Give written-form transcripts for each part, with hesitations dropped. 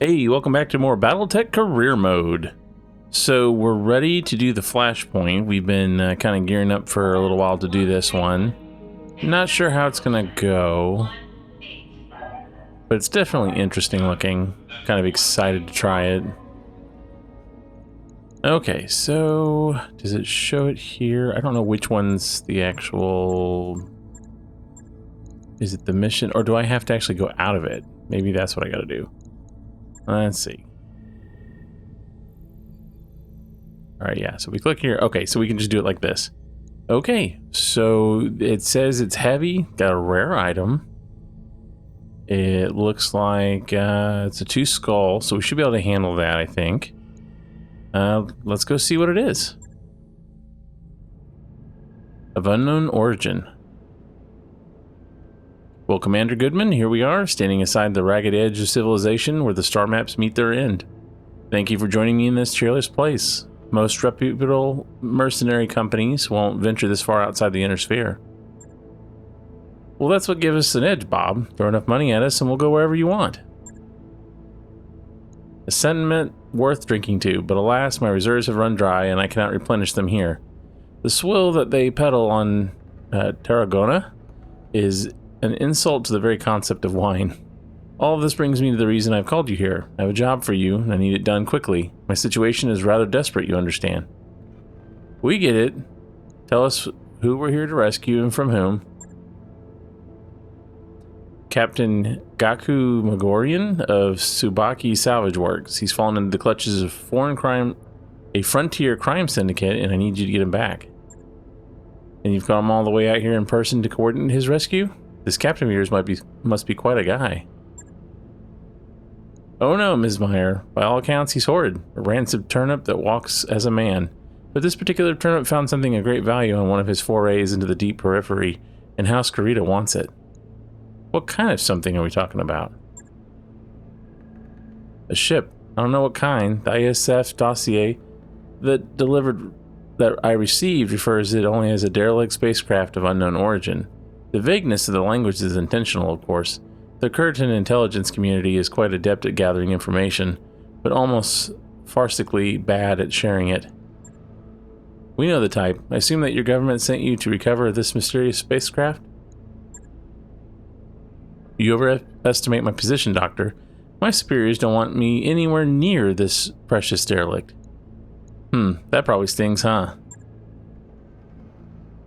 Hey, welcome back to more BattleTech career mode. So we're ready to do the flashpoint. We've been kind of gearing up for a little while to do this one. Not sure how it's gonna go, but it's definitely interesting looking. Kind of excited to try it. Okay, so does it show it here? I don't know which one's the actual... Is it the mission, or do I have to actually go out of it? Maybe that's what I gotta do. Let's see. Alright, yeah, so we click here. Okay, so we can just do it like this. Okay, so it says it's heavy, got a rare item. It looks like it's a 2 skull, so we should be able to handle that, I think. Let's go see what it is. Of unknown origin. Well, Commander Goodman, here we are, standing aside the ragged edge of civilization where the star maps meet their end. Thank you for joining me in this cheerless place. Most reputable mercenary companies won't venture this far outside the inner sphere. Well, that's what gives us an edge, Bob. Throw enough money at us and we'll go wherever you want. A sentiment worth drinking to, but alas, my reserves have run dry and I cannot replenish them here. The swill that they peddle on Tarragona is an insult to the very concept of wine. All of this brings me to the reason I've called you here. I have a job for you, and I need it done quickly. My situation is rather desperate, you understand. We get it. Tell us who we're here to rescue and from whom. Captain Gaku Magorian of Tsubaki Salvage Works. He's fallen into the clutches of a frontier crime syndicate, and I need you to get him back. And you've come all the way out here in person to coordinate his rescue? This captain of yours must be quite a guy. Oh no, Ms. Meyer. By all accounts, he's horrid. A rancid turnip that walks as a man. But this particular turnip found something of great value on one of his forays into the deep periphery, and House Karita wants it. What kind of something are we talking about? A ship. I don't know what kind. The ISF dossier that I received refers it only as a derelict spacecraft of unknown origin. The vagueness of the language is intentional, of course. The Curtin intelligence community is quite adept at gathering information, but almost farcically bad at sharing it. We know the type. I assume that your government sent you to recover this mysterious spacecraft? You overestimate my position, Doctor. My superiors don't want me anywhere near this precious derelict. That probably stings, huh?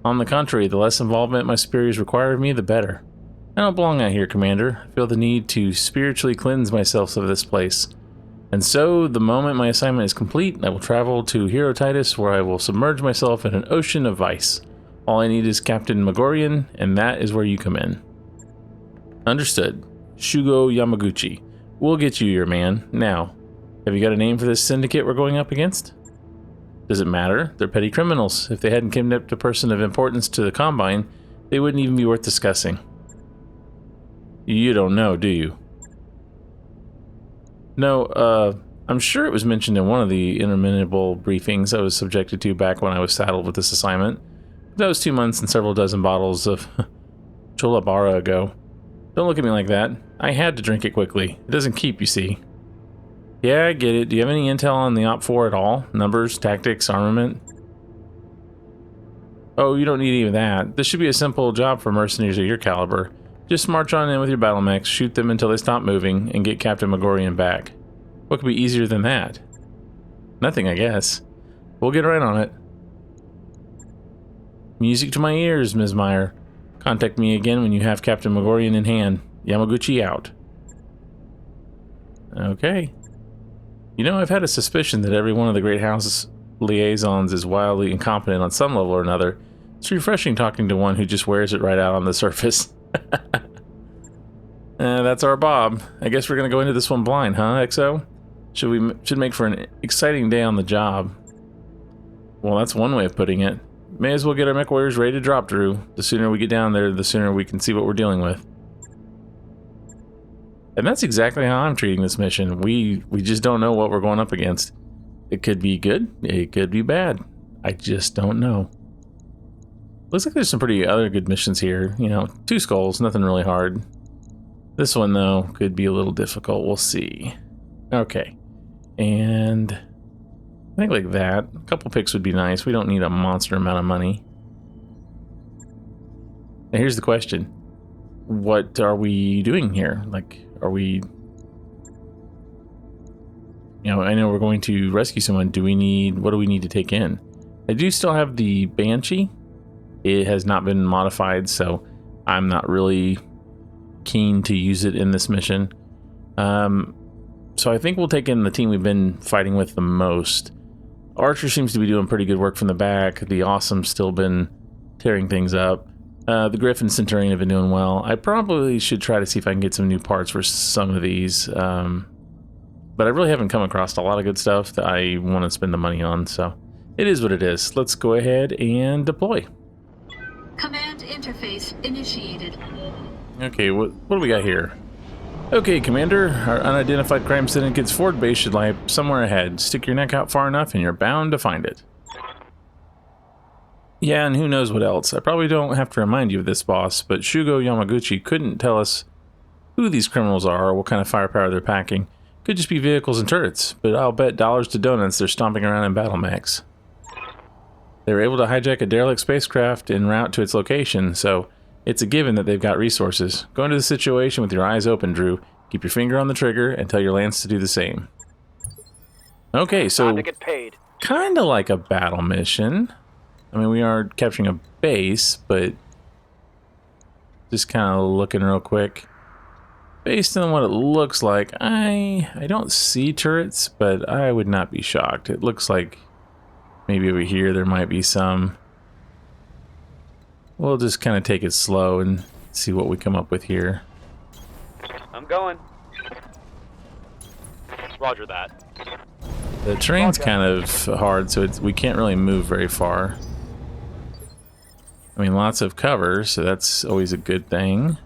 On the contrary, the less involvement my superiors require of me, the better. I don't belong out here, Commander. I feel the need to spiritually cleanse myself of this place. And so, the moment my assignment is complete, I will travel to Herotitus, where I will submerge myself in an ocean of vice. All I need is Captain Magorian, and that is where you come in. Understood. Shugo Yamaguchi. We'll get you your man. Now, have you got a name for this syndicate we're going up against? Does it matter? They're petty criminals. If they hadn't kidnapped a person of importance to the Combine, they wouldn't even be worth discussing. You don't know, do you? No, I'm sure it was mentioned in one of the interminable briefings I was subjected to back when I was saddled with this assignment. That was 2 months and several dozen bottles of Cholabara ago. Don't look at me like that. I had to drink it quickly. It doesn't keep, you see. Yeah, I get it. Do you have any intel on the Op4 at all? Numbers, tactics, armament? Oh, you don't need any of that. This should be a simple job for mercenaries of your caliber. Just march on in with your battle mechs, shoot them until they stop moving, and get Captain Magorian back. What could be easier than that? Nothing, I guess. We'll get right on it. Music to my ears, Ms. Meyer. Contact me again when you have Captain Magorian in hand. Yamaguchi out. Okay. You know, I've had a suspicion that every one of the Great House's liaisons is wildly incompetent on some level or another. It's refreshing talking to one who just wears it right out on the surface. That's our Bob. I guess we're gonna go into this one blind, huh, XO? Should make for an exciting day on the job. Well, that's one way of putting it. May as well get our MechWarriors ready to drop, Drew. The sooner we get down there, the sooner we can see what we're dealing with. And that's exactly how I'm treating this mission. We just don't know what we're going up against. It could be good, it could be bad. I just don't know. Looks like there's some pretty other good missions here. You know, 2 skulls, nothing really hard. This one, though, could be a little difficult. We'll see. Okay. And I think like that. A couple picks would be nice. We don't need a monster amount of money. Now here's the question. What are we doing here? Like, are we... You know, I know we're going to rescue someone. Do we need... What do we need to take in? I do still have the Banshee. It has not been modified, so I'm not really keen to use it in this mission. So I think we'll take in the team we've been fighting with the most. Archer seems to be doing pretty good work from the back. The Awesome's still been tearing things up. The Griffin and Centurion have been doing well. I probably should try to see if I can get some new parts for some of these. But I really haven't come across a lot of good stuff that I want to spend the money on, so it is what it is. Let's go ahead and deploy. Command interface initiated. Okay, what do we got here? Okay, Commander, our unidentified crime syndicate's forward base should lie somewhere ahead. Stick your neck out far enough and you're bound to find it. Yeah, and who knows what else. I probably don't have to remind you of this, boss, but Shugo Yamaguchi couldn't tell us who these criminals are or what kind of firepower they're packing. Could just be vehicles and turrets, but I'll bet dollars to donuts they're stomping around in battle mechs. They were able to hijack a derelict spacecraft en route to its location, so it's a given that they've got resources. Go into the situation with your eyes open, Drew. Keep your finger on the trigger and tell your Lance to do the same. Okay, so time to get paid. Kind of like a battle mission. I mean, we are capturing a base, but just kind of looking real quick. Based on what it looks like, I don't see turrets, but I would not be shocked. It looks like maybe over here there might be some. We'll just kind of take it slow and see what we come up with here. I'm going. Roger that. The terrain's kind of hard, so we can't really move very far. I mean, lots of cover, so that's always a good thing.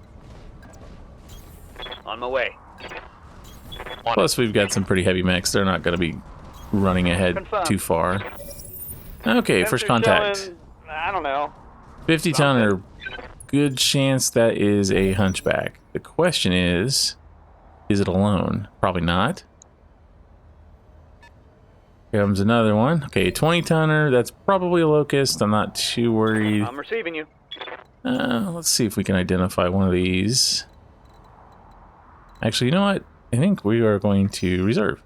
On my way. Plus, we've got some pretty heavy mechs. They're not going to be running ahead Confirmed. too far. Okay, first contact. Showing, I don't know. 50 tonner. Good chance that is a hunchback. The question is it alone? Probably not. Here comes another one. Okay, 20 tonner. That's probably a locust. I'm not too worried. I'm receiving you. Let's see if we can identify one of these. Actually, you know what? I think we are going to reserve.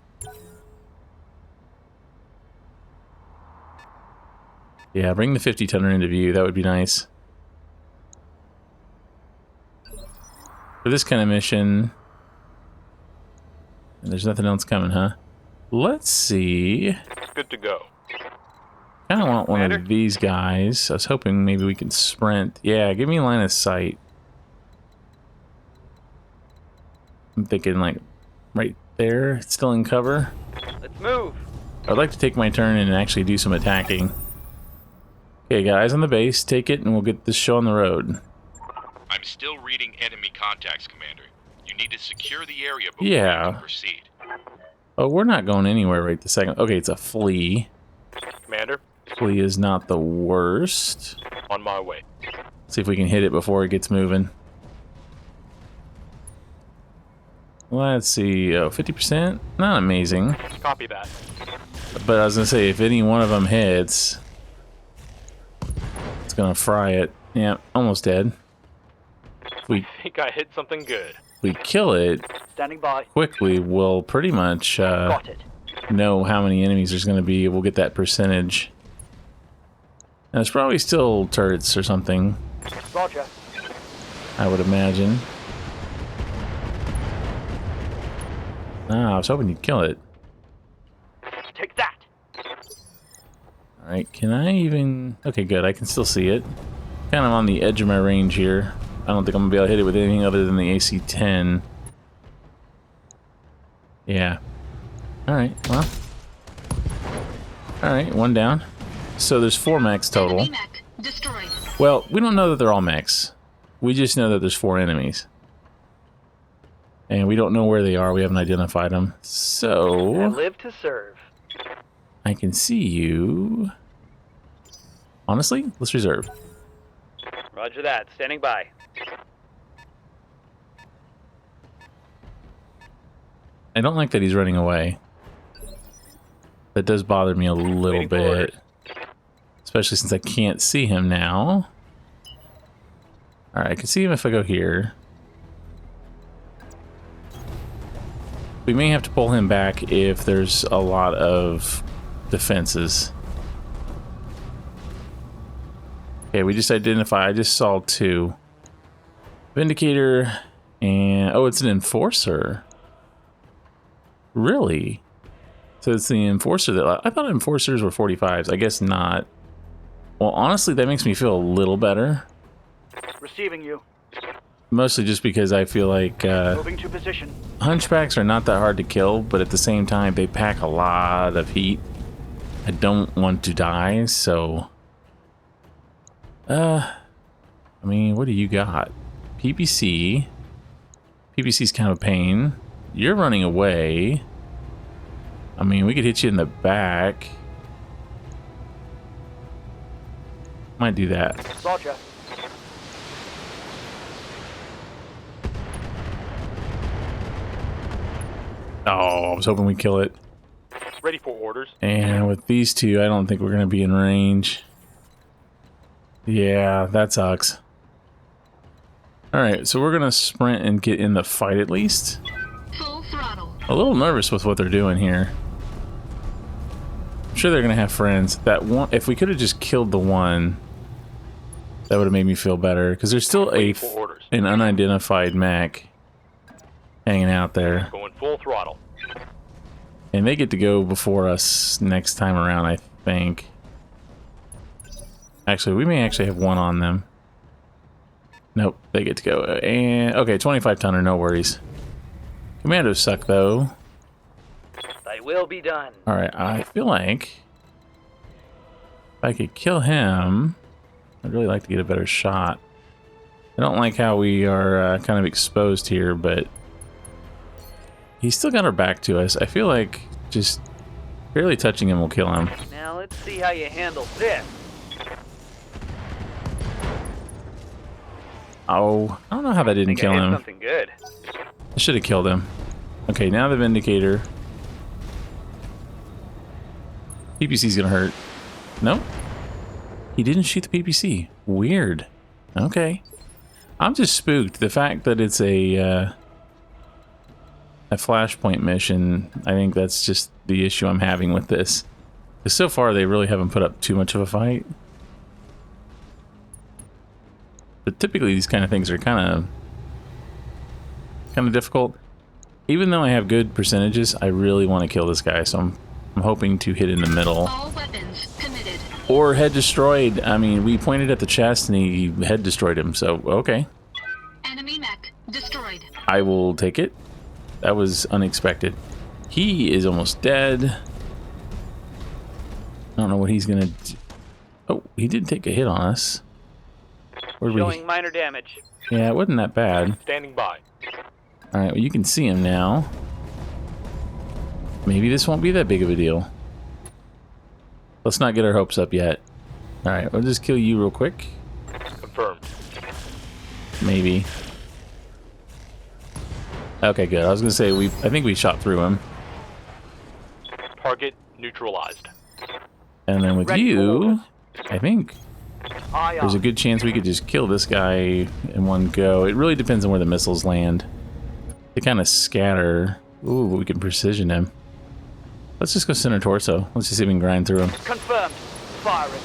Yeah, bring the 50 tonner into view. That would be nice. For this kind of mission, there's nothing else coming, huh? Let's see. Good to go. Kind of want one of these guys. I was hoping maybe we can sprint. Yeah, give me a line of sight. I'm thinking like right there, it's still in cover. Let's move. I'd like to take my turn and actually do some attacking. Okay, guys on the base, take it and we'll get this show on the road. I'm still reading enemy contacts, Commander. You need to secure the area before you can proceed. Oh, we're not going anywhere right this second. Okay, it's a flea. Commander. Flea is not the worst. On my way. See if we can hit it before it gets moving. Let's see. Oh, 50%? Not amazing. Copy that. But I was going to say, if any one of them hits, it's going to fry it. Yeah, almost dead. I think I hit something good. If we kill it Standing by. quickly, we'll pretty much Got it. know how many enemies there's going to be. We'll get that percentage. Now, there's probably still turrets or something, Roger. I would imagine. Ah, I was hoping you'd kill it. Take that. Alright, can I even... Okay, good, I can still see it. Kind of on the edge of my range here. I don't think I'm going to be able to hit it with anything other than the AC-10. Yeah. Alright, well. Alright, one down. So there's 4 mechs total. Enemy mech destroyed. Well, we don't know that they're all mechs. We just know that there's 4 enemies. And we don't know where they are. We haven't identified them. So... I live to serve. I can see you. Honestly, let's reserve. Roger that. Standing by. I don't like that he's running away. That does bother me a little Waiting for bit. orders. Especially since I can't see him now. Alright, I can see him if I go here. We may have to pull him back if there's a lot of defenses. Okay, we just identified. I just saw 2. Vindicator and... oh, it's an enforcer. Really? So it's the enforcer that... I thought enforcers were 45s. I guess not. Well, honestly, that makes me feel a little better. Receiving you. Mostly just because I feel like Moving to position. hunchbacks are not that hard to kill, but at the same time, they pack a lot of heat. I don't want to die, so... I mean, what do you got? PPC. PPC's kind of a pain. You're running away. I mean, we could hit you in the back. Might do that. Roger. Oh, I was hoping we'd kill it. Ready for orders. And with these 2, I don't think we're going to be in range. Yeah, that sucks. Alright, so we're going to sprint and get in the fight at least. Full throttle. A little nervous with what they're doing here. I'm sure they're going to have friends. That one, if we could have just killed the one, that would have made me feel better. Because there's still an unidentified mech hanging out there. Going full throttle. And they get to go before us next time around, I think. Actually, we may actually have one on them. Nope, they get to go. And okay, 25 tonner, no worries. Commandos suck though. They will be done. Alright, I feel like if I could kill him, I'd really like to get a better shot. I don't like how we are kind of exposed here, but he's still got our back to us. I feel like just barely touching him will kill him. Now let's see how you handle this. Oh, I don't know how that didn't kill him. Something good. I should have killed him. Okay, now the Vindicator. PPC's gonna hurt. Nope. He didn't shoot the PPC. Weird. Okay. I'm just spooked. The fact that it's a flashpoint mission, I think that's just the issue I'm having with this. Because so far they really haven't put up too much of a fight. But typically these kind of things are kind of difficult. Even though I have good percentages, I really want to kill this guy, so I'm hoping to hit in the middle. All weapons committed. Or head destroyed. I mean, we pointed at the chest and he head destroyed him, so okay. Enemy mech destroyed. I will take it. That was unexpected. He is almost dead. I don't know what he's gonna do. Oh, he did take a hit on us. Showing minor damage. Yeah, it wasn't that bad. Standing by. Alright, well you can see him now. Maybe this won't be that big of a deal. Let's not get our hopes up yet. Alright, we'll just kill you real quick. Confirmed. Maybe. Okay, good. I was gonna say I think we shot through him. Target neutralized. And then with you, I think Aye, there's a good chance we could just kill this guy in one go. It really depends on where the missiles land. They kind of scatter. Ooh, we can precision him. Let's just go center torso. Let's just see if we can grind through him. Confirmed. Firing.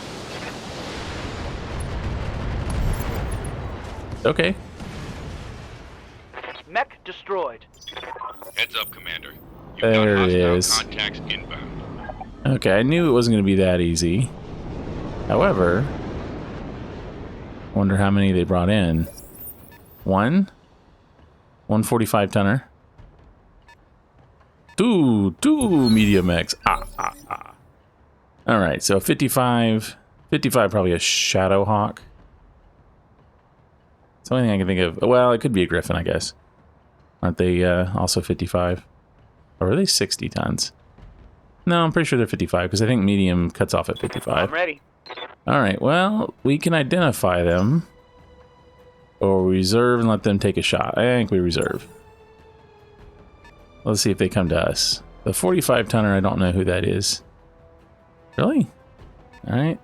Okay. Mech destroyed. Heads up, Commander. You've There got it hostile is. contacts inbound. Okay, I knew it wasn't going to be that easy. However, wonder how many they brought in. 145 tonner. Two medium mechs. All right, so 55 probably a Shadow Hawk. It's the only thing I can think of. Well, it could be a Griffin, I guess. Aren't they also 55? Or are they 60 tons? No, I'm pretty sure they're 55 because I think medium cuts off at 55. I'm ready. All right, well, we can identify them. Or reserve and let them take a shot. I think we reserve. Let's see if they come to us. The 45 tonner, I don't know who that is. Really? Alright.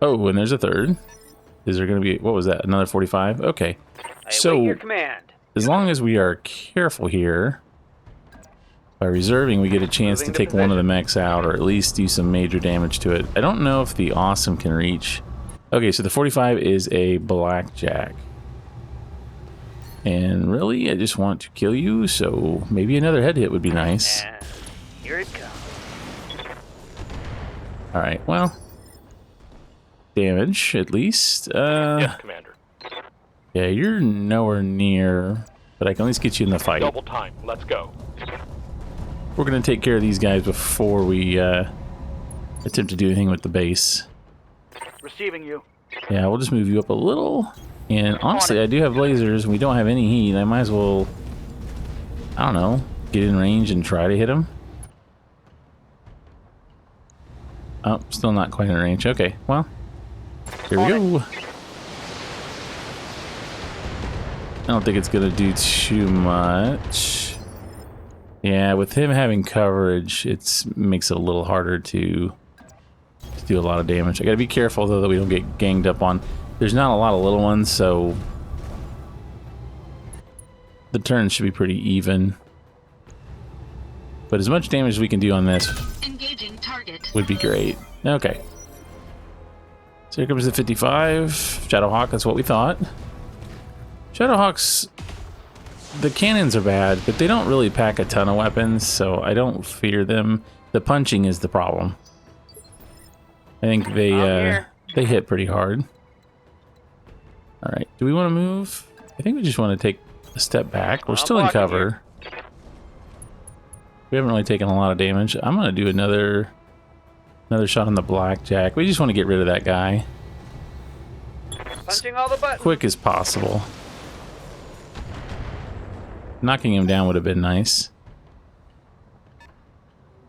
Oh, and there's a third. Is there going to be, what was that? Another 45? Okay. I await your command. As long as we are careful here, by reserving, we get a chance to take one of the mechs out, or at least do some major damage to it. I don't know if the awesome can reach. Okay, so the 45 is a blackjack. And really, I just want to kill you, so maybe another head hit would be nice. And here it comes. Alright, well. Damage, at least. Yes, Commander. Yeah, you're nowhere near, but I can at least get you in the fight. Double time. Let's go. We're going to take care of these guys before we attempt to do anything with the base. Receiving you. Yeah, we'll just move you up a little. And honestly, I do have lasers, and we don't have any heat. I might as well, I don't know, get in range and try to hit him. Oh, still not quite in range. Okay, well, here we go. I don't think it's going to do too much. Yeah, with him having coverage, it makes it a little harder to do a lot of damage. I got to be careful, though, that we don't get ganged up on. There's not a lot of little ones, so the turns should be pretty even. But as much damage as we can do on this Engaging target. would be great. Okay. So here comes the 55. Shadowhawk, that's what we thought. Shadowhawks, the cannons are bad, but they don't really pack a ton of weapons, so I don't fear them. The punching is the problem. I think they hit pretty hard. Alright, do we want to move? I think we just want to take a step back. We're still in cover. We haven't really taken a lot of damage. I'm going to do another shot on the blackjack. We just want to get rid of that guy. Punching all the buttons. Quick as possible. Knocking him down would have been nice.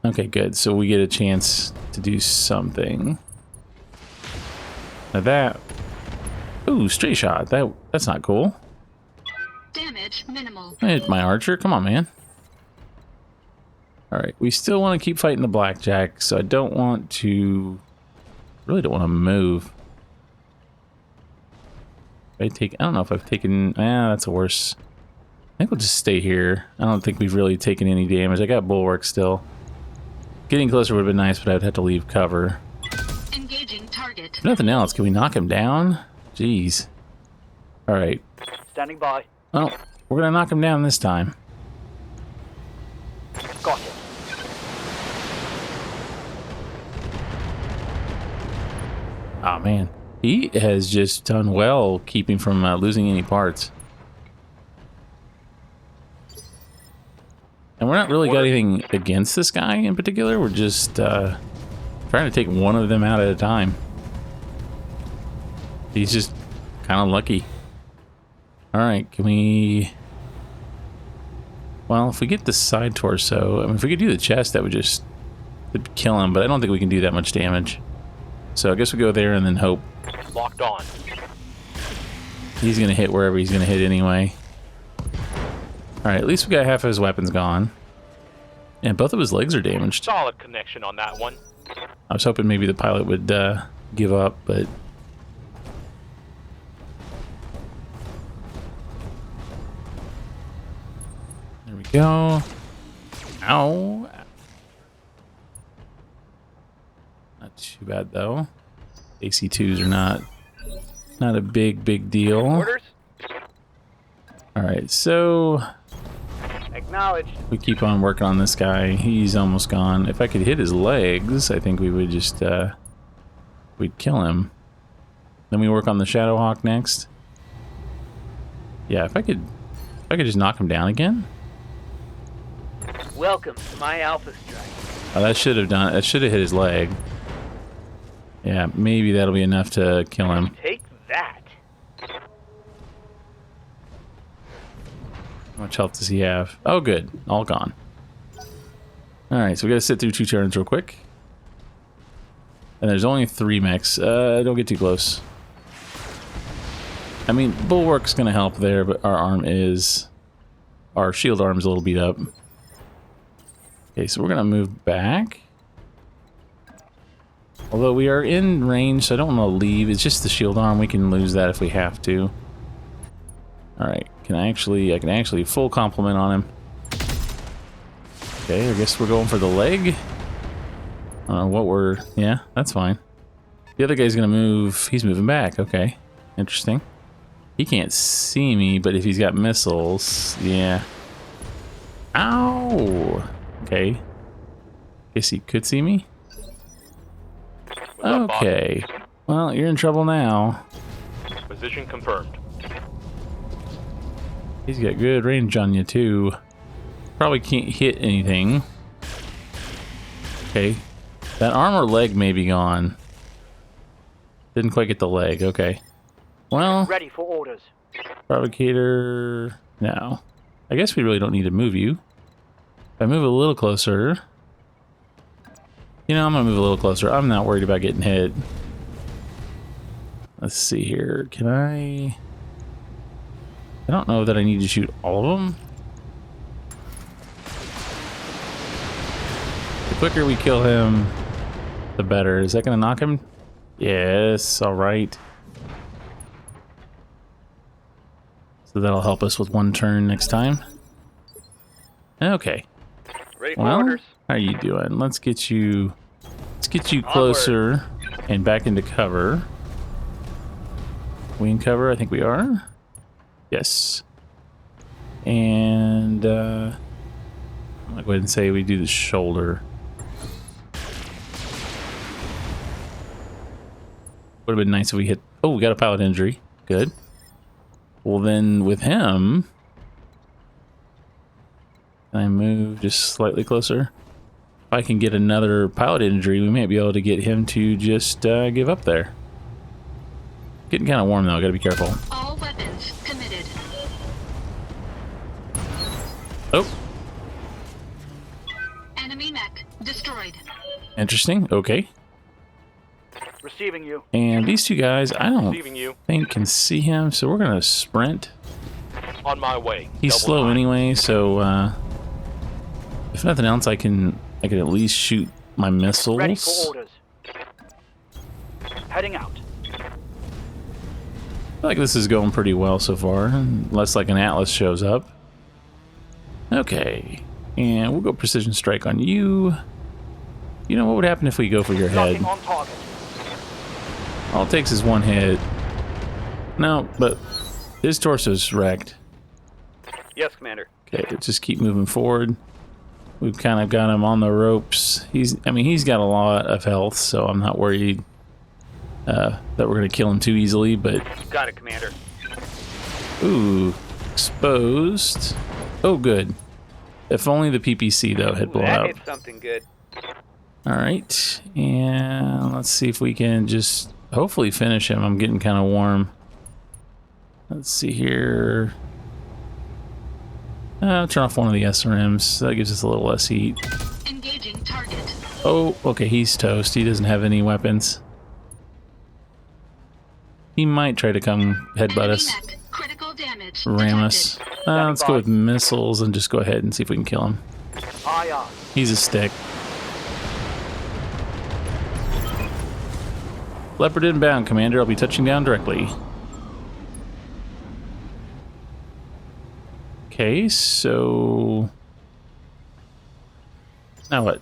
Okay, good. So we get a chance to do something. Now that... Ooh, straight shot. That's not cool. Damage minimal. I hit my archer. Come on, man. Alright, we still want to keep fighting the blackjack, so I don't want to... really don't want to move. I don't know if I've taken... that's a worse... I think we'll just stay here. I don't think we've really taken any damage. I got bulwark still. Getting closer would have been nice, but I'd have to leave cover. Engaging target. If nothing else, can we knock him down? Jeez. Alright. Standing by. Oh, we're gonna knock him down this time. Got it. Oh man. He has just done well keeping from losing any parts. And we're not really got anything against this guy in particular. We're just trying to take one of them out at a time. He's just kind of lucky. Alright, can we... Well, if we get the side torso... I mean, if we could do the chest, that would just kill him. But I don't think we can do that much damage. So I guess we go there and then hope. Locked on. He's going to hit wherever he's going to hit anyway. Alright, at least we got half of his weapons gone. And both of his legs are damaged. Solid connection on that one. I was hoping maybe the pilot would give up, but... There we go. Ow. Not too bad, though. AC2s are not a big deal. Orders? Alright, so... Acknowledged. we keep on working on this guy. He's almost gone. If I could hit his legs, I think we would just, we'd kill him. Then we work on the Shadowhawk next. Yeah, if I could just knock him down again. Welcome to my Alpha Strike. Oh, that should have hit his leg. Yeah, maybe that'll be enough to kill him. Take that. How much health does he have? Oh, good. All gone. Alright, so we gotta sit through 2 turns real quick. And there's only 3 mechs. Don't get too close. I mean, Bulwark's gonna help there, but our arm is our shield arm's a little beat up. Okay, so we're gonna move back. Although we are in range, so I don't want to leave. It's just the shield arm. We can lose that if we have to. All right, I can actually full complement on him. Okay, I guess we're going for the leg. I don't know what yeah, that's fine. The other guy's gonna move. He's moving back. Okay, interesting. He can't see me, but if he's got missiles, yeah. Ow! Okay. Guess he could see me. Okay. Well, you're in trouble now. Position confirmed. He's got good range on you, too. Probably can't hit anything. Okay. That arm or leg may be gone. Didn't quite get the leg. Okay. Well... Ready for orders. Provocator... No. I guess we really don't need to move you. If I move a little closer... You know, I'm gonna move a little closer. I'm not worried about getting hit. Let's see here. Can I don't know that I need to shoot all of them. The quicker we kill him, the better. Is that gonna knock him? Yes, alright. So that'll help us with one turn next time. Okay. Ready for orders. How are you doing? Let's get you closer and back into cover. We in cover? I think we are. Yes. And I'm gonna go ahead and say we do the shoulder. Would have been nice if we hit. Oh, we got a pilot injury. Good. Well, then with him, can I move just slightly closer? If I can get another pilot injury, we might be able to get him to just give up there. Getting kind of warm though, gotta be careful. All weapons committed. Oh. Enemy mech destroyed. Interesting, okay. Receiving you. And these two guys, I don't Receiving you. think can see him, so we're gonna sprint. On my way. He's Double slow time. anyway, so if nothing else, I can at least shoot my missiles. Ready for orders. Heading out. I feel like this is going pretty well so far, unless like an Atlas shows up. Okay, and we'll go precision strike on you. You know what would happen if we go for your head? Locking on target. All it takes is one hit. No, but his torso's wrecked. Yes, Commander. Okay, just keep moving forward. We've kind of got him on the ropes. He's got a lot of health, so I'm not worried that we're gonna kill him too easily, but... Got it, Commander. Ooh, exposed. Oh, good. If only the PPC, though, had blown That up. hit something good. Alright, and let's see if we can just hopefully finish him. I'm getting kind of warm. Let's see here. I'll turn off one of the SRMs. That gives us a little less heat. Engaging target. Oh, okay, he's toast. He doesn't have any weapons. He might try to come headbutt Enemy us, mech critical damage. ram us. Let's go with missiles and just go ahead and see if we can kill him. Aye, aye. He's a stick. Leopard inbound, Commander. I'll be touching down directly. Okay, so... Now what?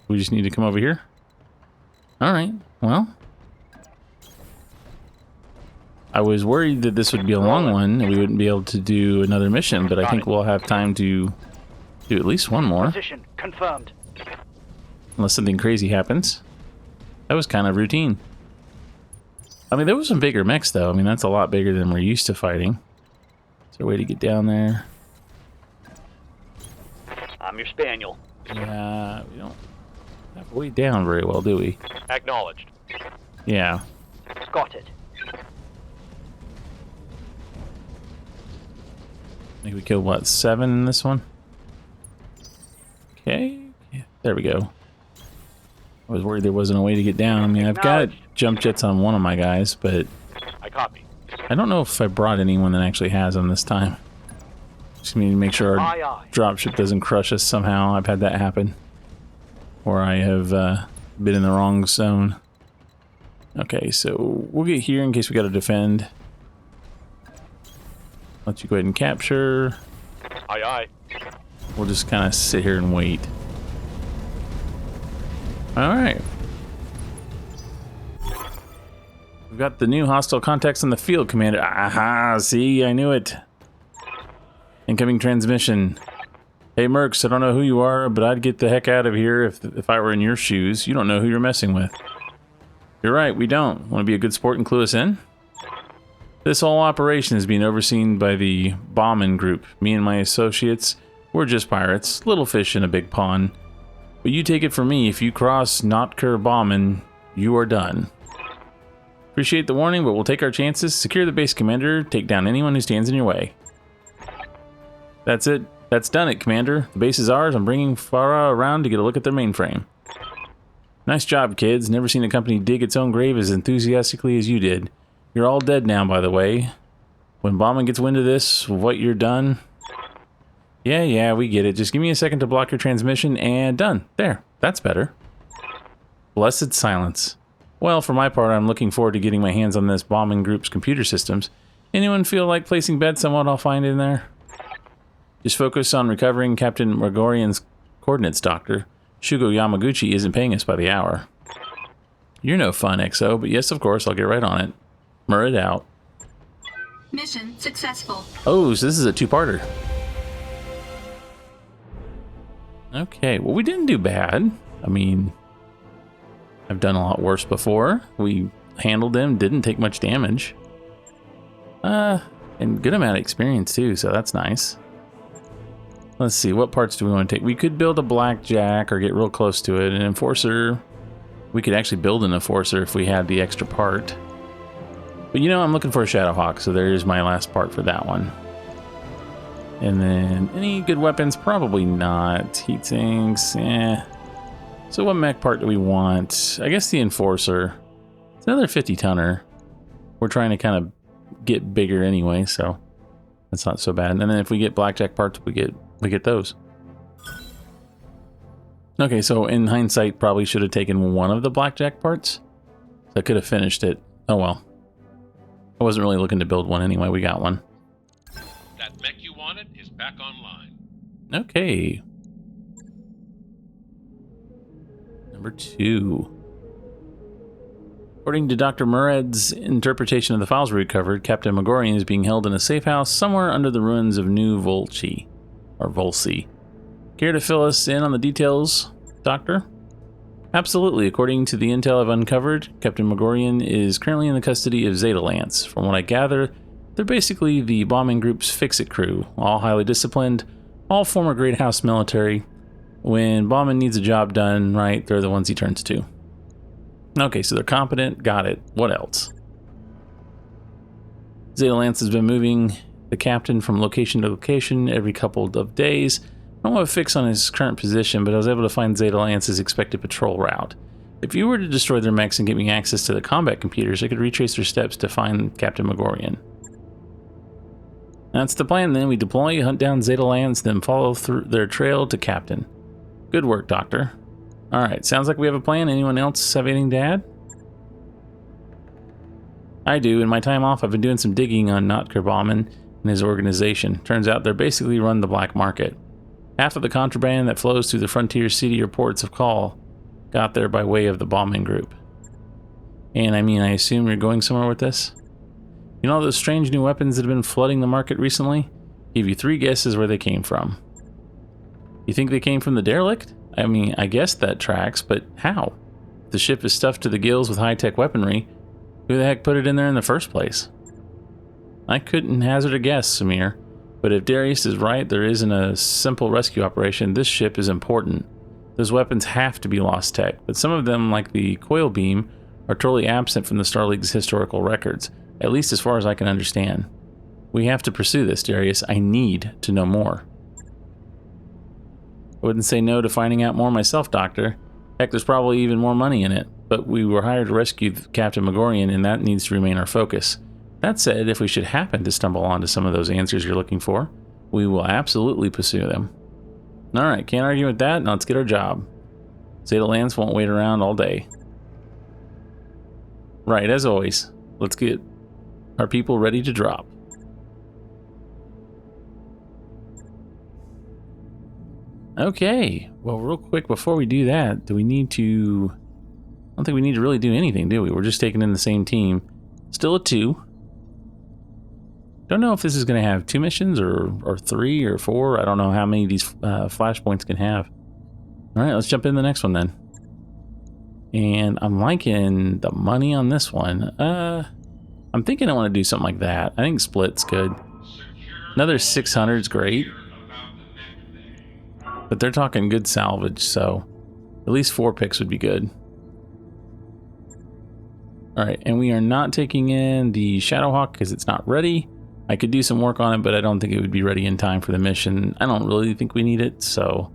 We just need to come over here? Alright, well... I was worried that this would be a long one and we wouldn't be able to do another mission, but I think we'll have time to do at least one more. Position confirmed. Unless something crazy happens. That was kind of routine. I mean, there was some bigger mechs, though. I mean, that's a lot bigger than we're used to fighting. Is there a way to get down there? I'm your spaniel. Yeah, we don't have a way down very well, do we? Acknowledged. Yeah. Got it. I think we killed, what, 7 in this one? Okay. Yeah, there we go. I was worried there wasn't a way to get down. I mean, I've got jump jets on one of my guys, but I copy. I don't know if I brought anyone that actually has them this time. Just need to make sure our Aye, aye. dropship doesn't crush us somehow. I've had that happen. Or I have been in the wrong zone. Okay, so we'll get here in case we got to defend. Let you go ahead and capture. Aye, aye. We'll just kind of sit here and wait. Alright. We've got the new hostile contacts in the field, Commander. Aha, see, I knew it. Incoming transmission. Hey, Mercs, I don't know who you are, but I'd get the heck out of here if I were in your shoes. You don't know who you're messing with. You're right, we don't. Want to be a good sport and clue us in? This whole operation is being overseen by the Bombing Group. Me and my associates, we're just pirates, little fish in a big pond. But you take it from me, if you cross Notker Bombing, you are done. Appreciate the warning, but we'll take our chances. Secure the base, Commander. Take down anyone who stands in your way. That's it. That's done it, Commander. The base is ours. I'm bringing Farah around to get a look at their mainframe. Nice job, kids. Never seen a company dig its own grave as enthusiastically as you did. You're all dead now, by the way. When Bombing gets wind of this, what you're done... Yeah, we get it. Just give me a second to block your transmission, and done. There. That's better. Blessed silence. Well, for my part, I'm looking forward to getting my hands on this Bombing Group's computer systems. Anyone feel like placing bets on what I'll find in there? Just focus on recovering Captain Megwarrion's coordinates, Doctor. Shugo Yamaguchi isn't paying us by the hour. You're no fun, XO, but yes, of course, I'll get right on it. Murray out. Mission successful. Oh, so this is a two-parter. Okay, well, we didn't do bad. I mean, I've done a lot worse before. We handled them, didn't take much damage. And good amount of experience, too, so that's nice. Let's see, what parts do we want to take? We could build a blackjack or get real close to it. An enforcer, we could actually build an enforcer if we had the extra part. But you know, I'm looking for a Shadowhawk, so there's my last part for that one. And then, any good weapons? Probably not. Heat sinks, eh. So what mech part do we want? I guess the enforcer. It's another 50-tonner. We're trying to kind of get bigger anyway, so that's not so bad. And then if we get blackjack parts, we get those. Okay, so in hindsight, probably should have taken one of the blackjack parts. So I could have finished it. Oh well. I wasn't really looking to build one anyway. We got one. That mech you wanted is back online. Okay. Number 2. According to Dr. Murad's interpretation of the files we recovered, Captain Megwarrior is being held in a safe house somewhere under the ruins of New Volci, or Volci. Care to fill us in on the details, Doctor? Absolutely. According to the intel I've uncovered, Captain Megwarrior is currently in the custody of Zeta Lance. From what I gather, they're basically the Bombing Group's fix-it crew, all highly disciplined, all former Great House military. When Bombing needs a job done right, they're the ones he turns to. Okay, so they're competent, got it. What else? Zeta Lance has been moving the captain from location to location every couple of days. I don't have a fix on his current position, but I was able to find Zeta Lance's expected patrol route. If you were to destroy their mechs and get me access to the combat computers, I could retrace their steps to find Captain Megwarrior. That's the plan then. We deploy, hunt down Zeta Lance, then follow through their trail to Captain. Good work, Doctor. Alright, sounds like we have a plan. Anyone else have anything to add? I do. In my time off, I've been doing some digging on Notker Bauman and his organization. Turns out they're basically run the black market. Half of the contraband that flows through the frontier city or ports of call got there by way of the Bombing Group. And I mean, I assume you're going somewhere with this? You know all those strange new weapons that have been flooding the market recently? Give you 3 guesses where they came from. You think they came from the Derelict? I mean, I guess that tracks, but how? If the ship is stuffed to the gills with high-tech weaponry, who the heck put it in there in the first place? I couldn't hazard a guess, Samir, but if Darius is right, there isn't a simple rescue operation. This ship is important. Those weapons have to be lost tech, but some of them, like the coil beam, are totally absent from the Star League's historical records, at least as far as I can understand. We have to pursue this, Darius. I need to know more. I wouldn't say no to finding out more myself, Doctor. Heck, there's probably even more money in it, but we were hired to rescue Captain Megwarrior, and that needs to remain our focus. That said, if we should happen to stumble onto some of those answers you're looking for, we will absolutely pursue them. Alright, can't argue with that. Now let's get our job. Zeta Lance won't wait around all day. Right, as always, let's get our people ready to drop. Okay, well, real quick, before we do that, do we need to... I don't think we need to really do anything, do we? We're just taking in the same team. Still a 2. Don't know if this is going to have 2 missions or 3 or 4. I don't know how many of these flashpoints can have. Alright, let's jump in the next one then. And I'm liking the money on this one. I'm thinking I want to do something like that. I think split's good. Another 600 is great. But they're talking good salvage, so at least 4 picks would be good. Alright, and we are not taking in the Shadowhawk because it's not ready. I could do some work on it, but I don't think it would be ready in time for the mission. I don't really think we need it, so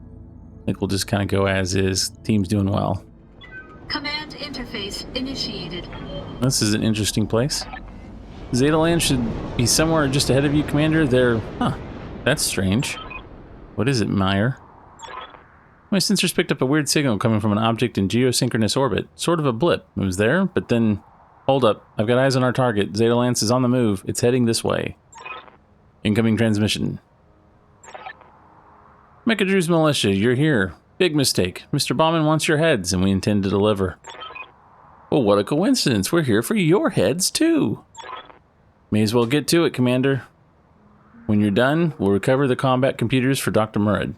I think we'll just kind of go as is. Team's doing well. Command interface initiated. This is an interesting place. Zeta Land should be somewhere just ahead of you, Commander. There... Huh. That's strange. What is it, Meyer? My sensors picked up a weird signal coming from an object in geosynchronous orbit. Sort of a blip. It was there, but then... Hold up. I've got eyes on our target. Zeta Lance is on the move. It's heading this way. Incoming transmission. Mechadrew's Militia, you're here. Big mistake. Mr. Bauman wants your heads, and we intend to deliver. Well, what a coincidence. We're here for your heads, too. May as well get to it, Commander. When you're done, we'll recover the combat computers for Dr. Murad.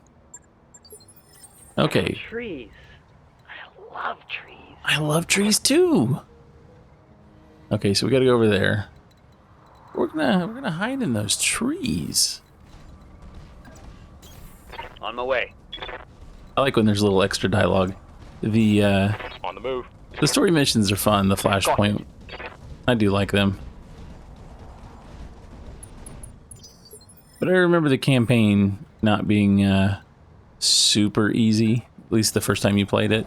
Okay. Trees. I love trees. I love trees, too. Okay, so we gotta go over there. We're gonna hide in those trees. On my way. I like when there's a little extra dialogue. The On the move. the story missions are fun. The flashpoint, I do like them. But I remember the campaign not being super easy. At least the first time you played it.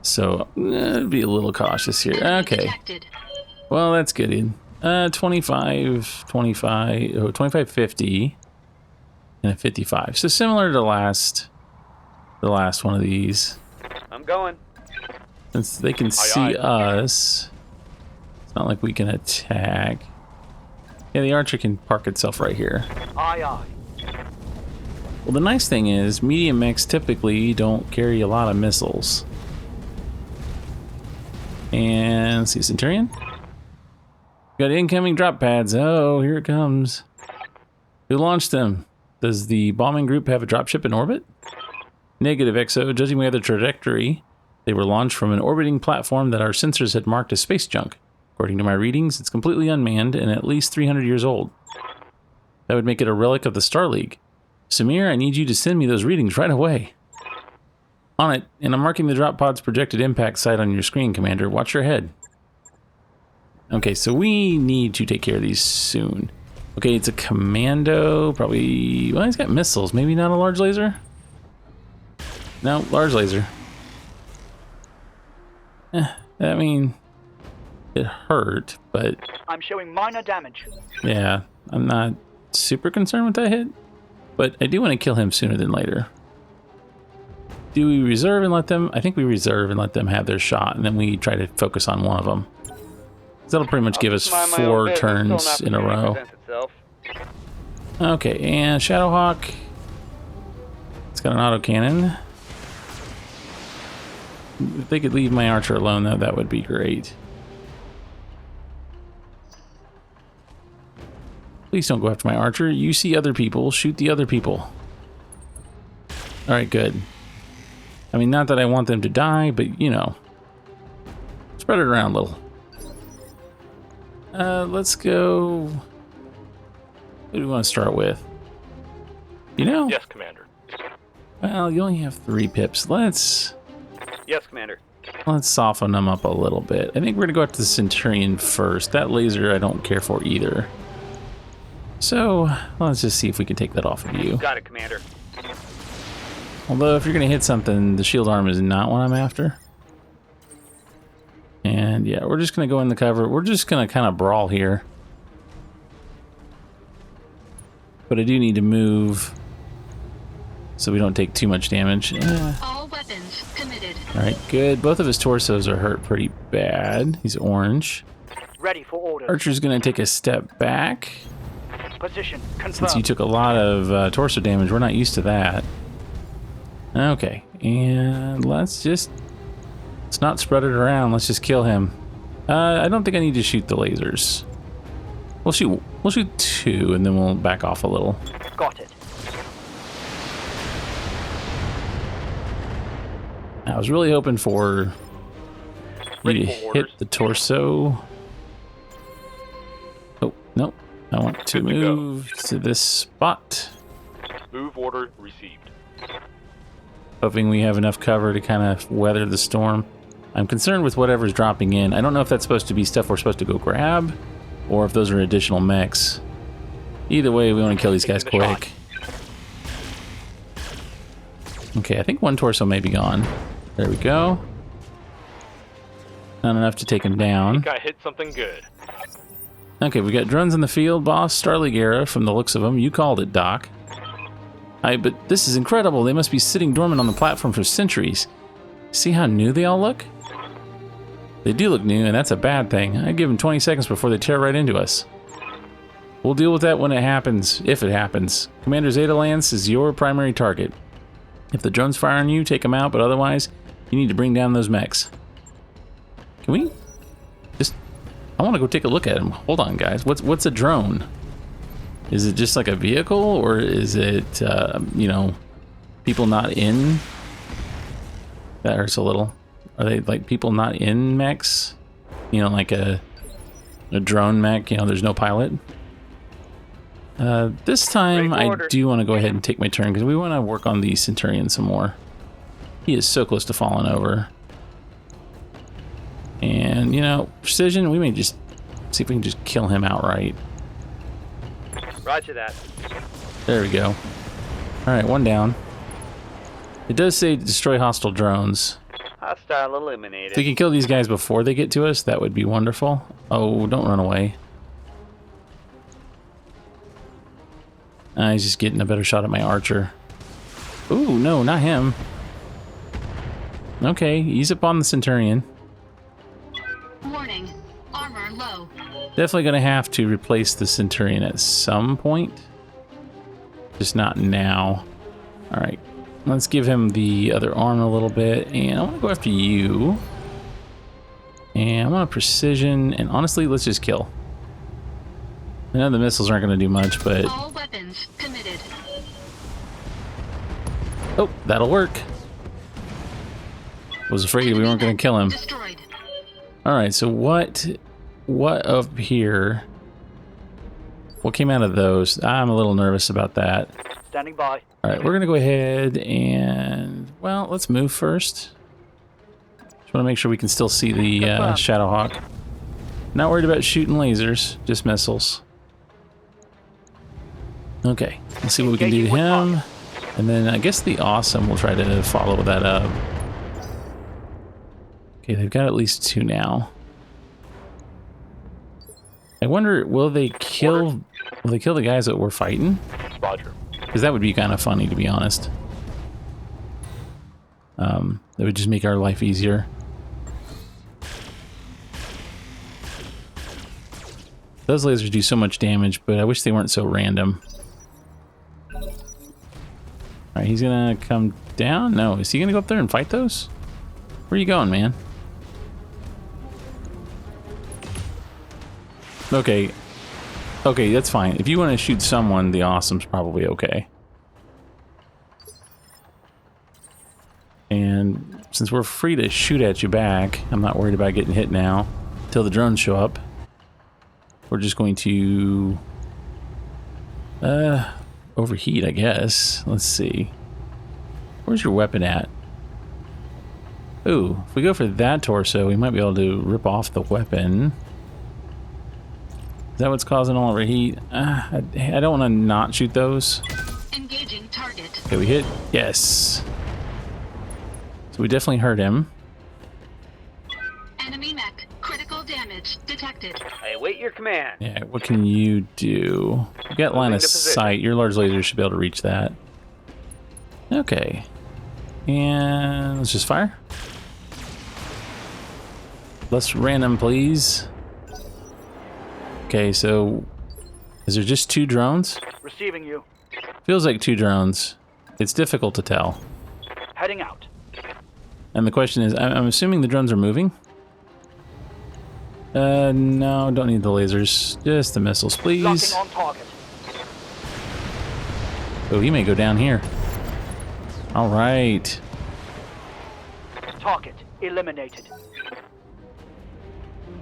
So be a little cautious here. Okay. Detected. Well, that's good, Ian. 25, 50, and a 55. So similar to the last one of these. I'm going. Since they can see us, it's not like we can attack. Yeah, the archer can park itself right here. Aye, aye. Well, the nice thing is, medium mechs typically don't carry a lot of missiles. And let's see, Centurion. Got incoming drop pads. Oh, here it comes. Who launched them? Does the bombing group have a dropship in orbit? Negative, XO. Judging by the trajectory, they were launched from an orbiting platform that our sensors had marked as space junk. According to my readings, it's completely unmanned and at least 300 years old. That would make it a relic of the Star League. Samir, I need you to send me those readings right away. On it, and I'm marking the drop pod's projected impact site on your screen, Commander. Watch your head. Okay, so we need to take care of these soon. Okay, it's a commando, probably... Well, he's got missiles. Maybe not a large laser? No, large laser. I mean, it hurt, but... I'm showing minor damage. Yeah, I'm not super concerned with that hit. But I do want to kill him sooner than later. Do we reserve and let them... I think we reserve and let them have their shot, and then we try to focus on one of them. That'll pretty much give us 4 turns in a row. Okay, and Shadowhawk. It's got an autocannon. If they could leave my archer alone, though, that would be great. Please don't go after my archer. You see other people, shoot the other people. Alright, good. I mean, not that I want them to die, but, you know. Spread it around a little. Let's go... What do we want to start with? You know? Yes, Commander. Well, you only have 3 pips. Let's Yes, Commander. soften them up a little bit. I think we're gonna go after the Centurion first. That laser I don't care for either. So, let's just see if we can take that off of you. Got it, Commander. Although, if you're gonna hit something, the shield arm is not what I'm after. And yeah, we're just gonna go in the cover. We're just gonna kind of brawl here. but I do need to move so we don't take too much damage. All weapons committed. Alright, good. Both of his torsos are hurt pretty bad. He's orange. Ready for orders. Archer's gonna take a step back. Position confirmed. Since you took a lot of torso damage, we're not used to that. Okay, and let's not spread it around. Let's just kill him. I don't think I need to shoot the lasers. We'll shoot 2, and then we'll back off a little. Got it. I was really hoping for you to hit the torso. Oh, no. I want to move to this spot. Move order received. Hoping we have enough cover to kind of weather the storm. I'm concerned with whatever's dropping in. I don't know if that's supposed to be stuff we're supposed to go grab, or if those are additional mechs. Either way, we want to kill these guys quick. Okay, I think one torso may be gone. There we go. Not enough to take him down. I think I hit something good. Okay, we got drones in the field, boss. Starleague era, from the looks of them. You called it, Doc. But this is incredible. They must be sitting dormant on the platform for centuries. See how new they all look? They do look new, and that's a bad thing. I give them 20 seconds before they tear right into us. We'll deal with that when it happens, if it happens. Commander Zeta Lance is your primary target. If the drones fire on you, take them out, but otherwise, you need to bring down those mechs. Can we just... I want to go take a look at them. Hold on, guys. What's a drone? Is it just like a vehicle, or is it, you know, people not in? That hurts a little. Are they like people not in mechs? You know, like a drone mech, you know, there's no pilot. This time I do want to go ahead and take my turn because we want to work on the Centurion some more. He is so close to falling over. And, you know, precision, we may just see if we can just kill him outright. Roger that. There we go. Alright, one down. It does say destroy hostile drones. Hostile eliminated. If we can kill these guys before they get to us, that would be wonderful. Oh, don't run away. He's just getting a better shot at my archer. Ooh, no, not him. Okay, ease up on the Centurion. Warning. Armor low. Definitely going to have to replace the Centurion at some point. Just not now. Alright, let's give him the other arm a little bit. And I want to go after you. And I want a precision. And honestly, let's just kill. I know the missiles aren't going to do much, but... All weapons committed. Oh, that'll work. Was afraid we weren't going to kill him. Destroyed. Alright, so what up here? What came out of those? I'm a little nervous about that. Standing by. Alright, we're going to go ahead and... Well, let's move first. Just want to make sure we can still see the Shadowhawk. Not worried about shooting lasers, just missiles. Okay, let's see what we can do to him. And then I guess the Awesome will try to follow that up. Okay, they've got at least 2 now. I wonder, will they kill the guys that we're fighting? Roger. Because that would be kind of funny, to be honest. That would just make our life easier. Those lasers do so much damage, but I wish they weren't so random. Alright, he's gonna come down? No, is he gonna go up there and fight those? Where are you going, man? Okay. Okay, that's fine. If you want to shoot someone, the Awesome's probably okay. And since we're free to shoot at you back, I'm not worried about getting hit now until the drones show up. We're just going to overheat, I guess. Let's see. Where's your weapon at? Ooh, if we go for that torso, we might be able to rip off the weapon. Is that what's causing all of our heat? I don't want to not shoot those. Engaging target. Okay, we hit. Yes. So we definitely hurt him. Enemy mech. Critical damage detected. I await your command. Yeah, what can you do? You got line Moving of to position. sight. Your large laser should be able to reach that. Okay. And let's just fire. Less random, please. Okay, so is there just 2 drones? Receiving you. Feels like 2 drones. It's difficult to tell. Heading out. And the question is, I'm assuming the drones are moving? No, don't need the lasers. Just the missiles, please. Locking on target. Oh, he may go down here. All right. Target eliminated.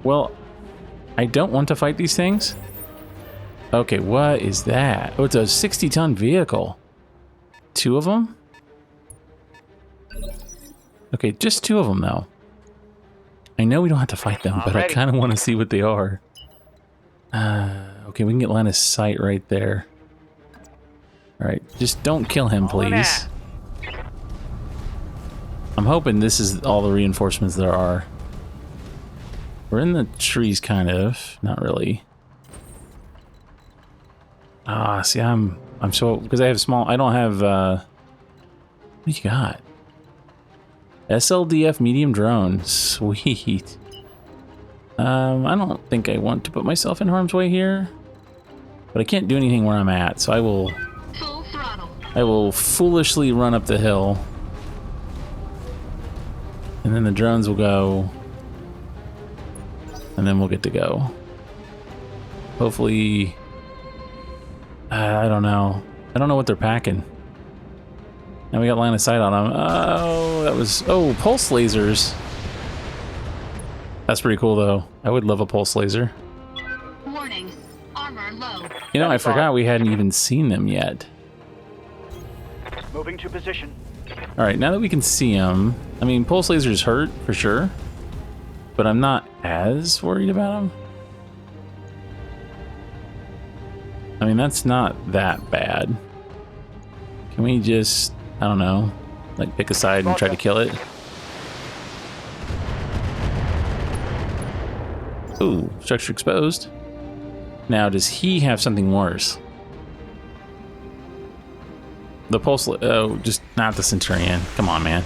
Well, I don't want to fight these things. Okay, what is that? Oh, it's a 60-ton vehicle. 2 of them? Okay, just 2 of them, though. I know we don't have to fight them, but I ready. kind of want to see what they are. Okay, we can get line of sight right there. All right, just don't kill him, please. I'm hoping this is all the reinforcements there are. We're in the trees, kind of. Not really. Ah, see, I'm so... Because I have small... I don't have... What do you got? SLDF medium drone. Sweet. I don't think I want to put myself in harm's way here. But I can't do anything where I'm at, so I will... Full throttle. I will foolishly run up the hill. And then the drones will go. And then we'll get to go. Hopefully... I don't know. I don't know what they're packing. Now we got line of sight on them. Oh, that was... Oh, pulse lasers. That's pretty cool, though. I would love a pulse laser. Warning. Armor low. You know, I forgot we hadn't even seen them yet. Moving to position. All right, now that we can see them... I mean, pulse lasers hurt, for sure. But I'm not as worried about them. I mean, that's not that bad. Can we just, I don't know, like pick a side and try to kill it? Ooh, structure exposed. Now, does he have something worse? The pulse, oh, just not the Centurion. Come on, man.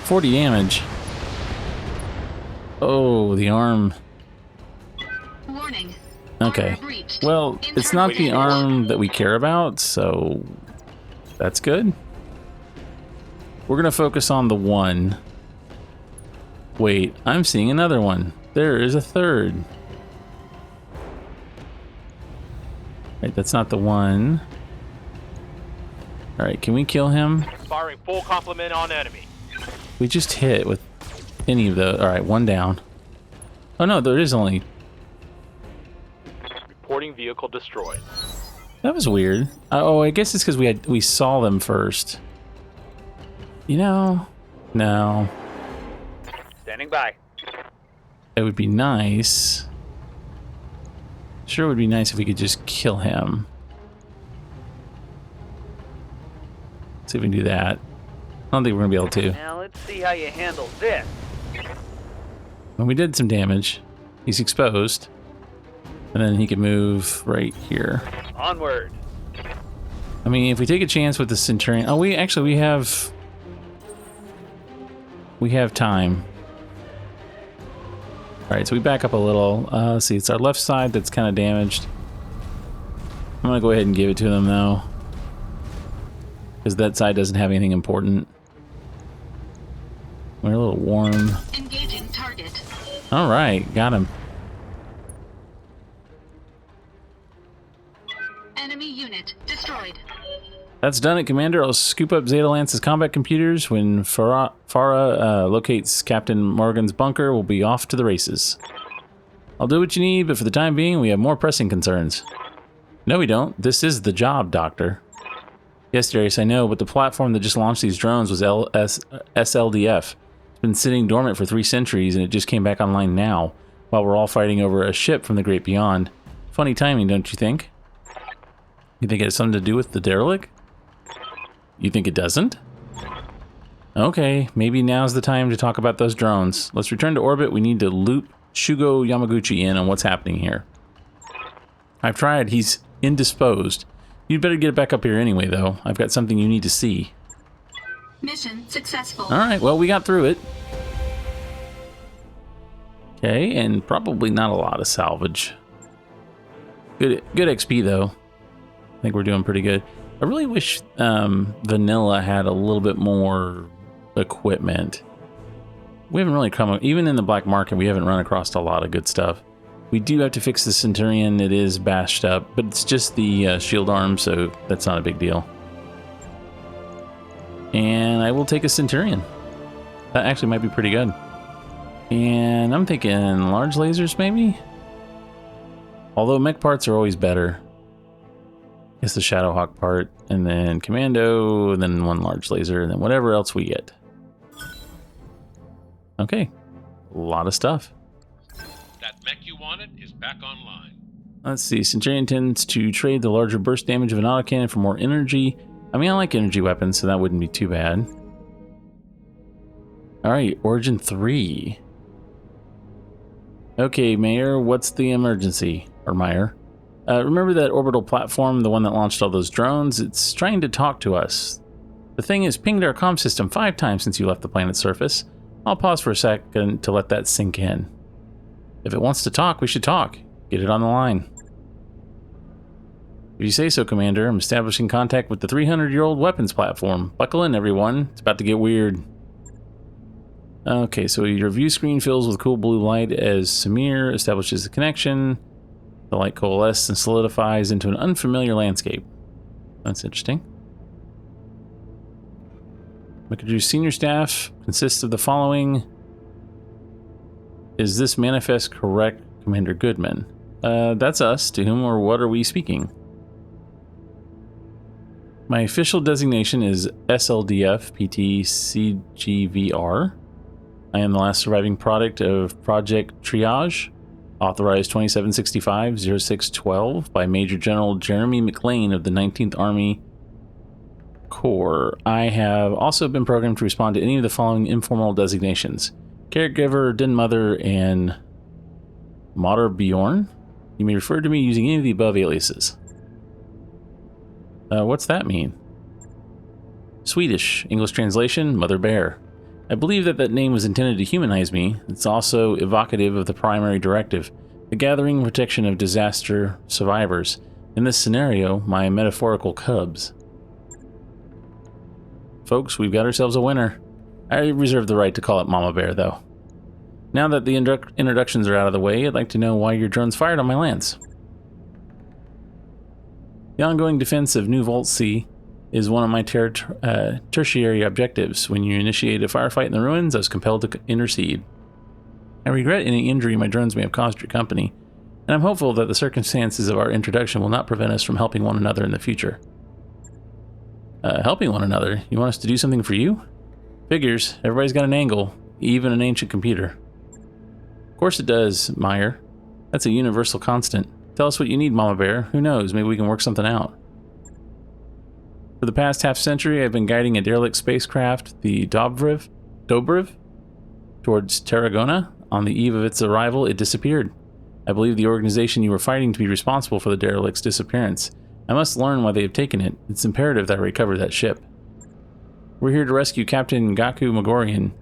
40 damage. Oh, the arm. Warning. Okay. Armor breached. Well, it's not the Internal arm that we care about, so that's good. We're gonna focus on the one. Wait, I'm seeing another one. There is a third. Right, that's not the one. All right, can we kill him? Firing full complement on enemy. We just hit with any of those. All right, one down. Oh no, there is only... Reporting vehicle destroyed. That was weird. Oh, I guess it's because we saw them first. You know, no. Standing by. It would be nice. Sure would be nice if we could just kill him. See if we can do that. I don't think we're gonna be able to. Now let's see how you handle this. Well, we did some damage. He's exposed. And then he can move right here. Onward. I mean, if we take a chance with the Centurion... Oh, we have time. Alright, so we back up a little. Let's see, it's our left side that's kind of damaged. I'm gonna go ahead and give it to them, though. Because that side doesn't have anything important. We're a little warm. Engaging target. Alright, got him. Enemy unit destroyed. That's done it, Commander. I'll scoop up Zeta Lance's combat computers. When Farah locates Captain Morgan's bunker, we'll be off to the races. I'll do what you need, but for the time being, we have more pressing concerns. No, we don't. This is the job, Doctor. Yes, Darius, I know, but the platform that just launched these drones was SLDF. It's been sitting dormant for 3 centuries, and it just came back online now, while we're all fighting over a ship from the Great Beyond. Funny timing, don't you think? You think it has something to do with the Derelict? You think it doesn't? Okay, maybe now's the time to talk about those drones. Let's return to orbit. We need to loop Shugo Yamaguchi in on what's happening here. I've tried. He's indisposed. You'd better get back up here anyway, though. I've got something you need to see. Mission successful. Alright, well, we got through it. Okay, and probably not a lot of salvage. Good XP, though. I think we're doing pretty good. I really wish Vanilla had a little bit more equipment. We haven't really come... Even in the black market, we haven't run across a lot of good stuff. We do have to fix the Centurion. It is bashed up, but it's just the shield arm, so that's not a big deal. And I will take a Centurion. That actually might be pretty good. And I'm thinking large lasers, maybe? Although mech parts are always better. I guess the Shadowhawk part, and then Commando, and then one large laser, and then whatever else we get. Okay. A lot of stuff. That mech you wanted is back online. Let's see. Centurion tends to trade the larger burst damage of an autocannon for more energy. I mean, I like energy weapons, so that wouldn't be too bad. Alright, Origin 3. Okay, Mayor, what's the emergency? Or Meyer. Remember that orbital platform, the one that launched all those drones? It's trying to talk to us. The thing has pinged our comm system 5 times since you left the planet's surface. I'll pause for a second to let that sink in. If it wants to talk, we should talk. Get it on the line. If you say so, Commander, I'm establishing contact with the 300-year-old weapons platform. Buckle in, everyone. It's about to get weird. Okay, so your view screen fills with cool blue light as Samir establishes the connection. The light coalesces and solidifies into an unfamiliar landscape. That's interesting. MechWarriors senior staff consists of the following. Is this manifest correct, Commander Goodman? That's us. To whom or what are we speaking? My official designation is SLDF PT CGVR. I am the last surviving product of Project Triage, authorized 2765-0612 by Major General Jeremy McLean of the 19th Army Corps. I have also been programmed to respond to any of the following informal designations: Caregiver, Den Mother, and Mater Bjorn. You may refer to me using any of the above aliases. What's that mean? Swedish. English translation, Mother Bear. I believe that name was intended to humanize me. It's also evocative of the primary directive, the gathering and protection of disaster survivors. In this scenario, my metaphorical cubs. Folks, we've got ourselves a winner. I reserve the right to call it Mama Bear, though. Now that the introductions are out of the way, I'd like to know why your drones fired on my lands. The ongoing defense of New Vault Sea is one of my tertiary objectives. When you initiate a firefight in the ruins, I was compelled to intercede. I regret any injury my drones may have caused your company, and I'm hopeful that the circumstances of our introduction will not prevent us from helping one another in the future. Helping one another? You want us to do something for you? Figures. Everybody's got an angle, even an ancient computer. Of course it does, Meyer. That's a universal constant. Tell us what you need, Mama Bear. Who knows, maybe we can work something out. For the past half-century, I've been guiding a derelict spacecraft, the Dobrev, towards Tarragona. On the eve of its arrival, it disappeared. I believe the organization you were fighting to be responsible for the derelict's disappearance. I must learn why they have taken it. It's imperative that I recover that ship. We're here to rescue Captain Gaku Magorian.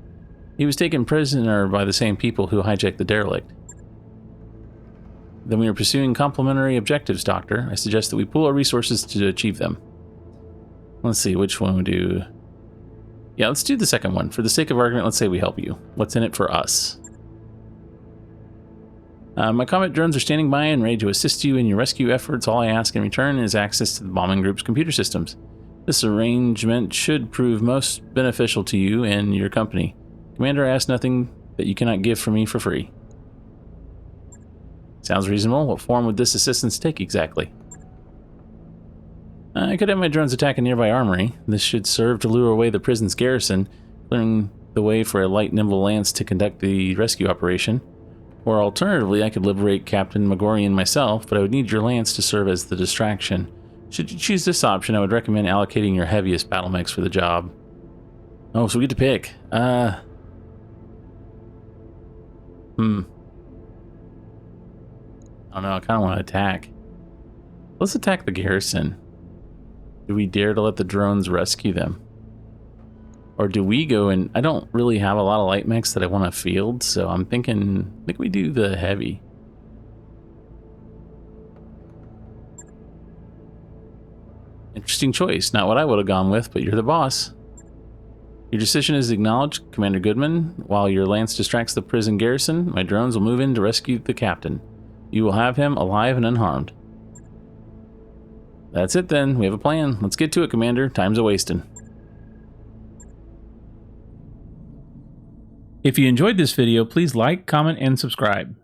He was taken prisoner by the same people who hijacked the derelict. Then we are pursuing complementary objectives, Doctor. I suggest that we pool our resources to achieve them. Let's see, which one we do? Yeah, let's do the second one. For the sake of argument, let's say we help you. What's in it for us? My combat drones are standing by and ready to assist you in your rescue efforts. All I ask in return is access to the bombing group's computer systems. This arrangement should prove most beneficial to you and your company. Commander, I ask nothing that you cannot give for me for free. Sounds reasonable. What form would this assistance take exactly? I could have my drones attack a nearby armory. This should serve to lure away the prison's garrison, clearing the way for a light, nimble lance to conduct the rescue operation. Or alternatively, I could liberate Captain Magorian myself, but I would need your lance to serve as the distraction. Should you choose this option, I would recommend allocating your heaviest battle mechs for the job. Oh, so we get to pick. I don't know, I kind of want to attack. Let's attack the garrison. Do we dare to let the drones rescue them? Or do we go and... I don't really have a lot of light mechs that I want to field, so I think we do the heavy. Interesting choice. Not what I would have gone with, but you're the boss. Your decision is acknowledged, Commander Goodman. While your lance distracts the prison garrison, my drones will move in to rescue the captain. You will have him alive and unharmed. That's it then. We have a plan. Let's get to it, Commander. Time's a-wasting. If you enjoyed this video, please like, comment, and subscribe.